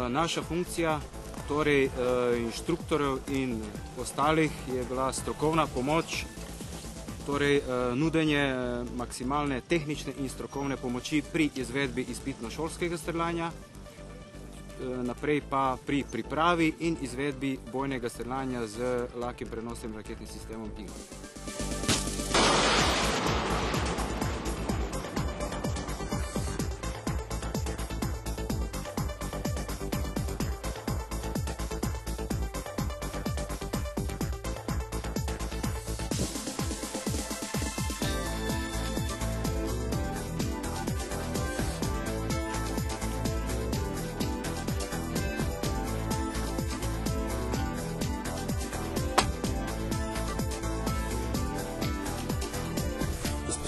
Naša funkcija, torej inštruktorjev in ostalih, je bila strokovna pomoč, torej nudenje maksimalne tehnične in strokovne pomoči pri izvedbi izpitno-šolskega streljanja, naprej pa pri pripravi in izvedbi bojnega streljanja z lahkim prenosnim raketnim sistemom Eagle.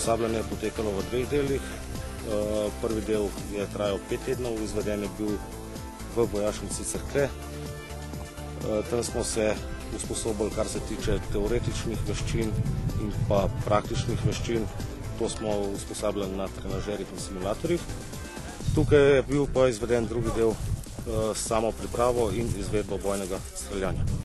Usposabljanje je potekalo v dveh delih. Prvi del je trajal 5 tednov, izveden je bil v vojašnici Cerklje. Tam smo se usposobili, kar se tiče teoretičnih veščin in pa praktičnih veščin. To smo usposabljali na trenažerjih in simulatorjih. Tukaj je bil pa izveden drugi del, samo pripravo in izvedbo bojnega streljanja.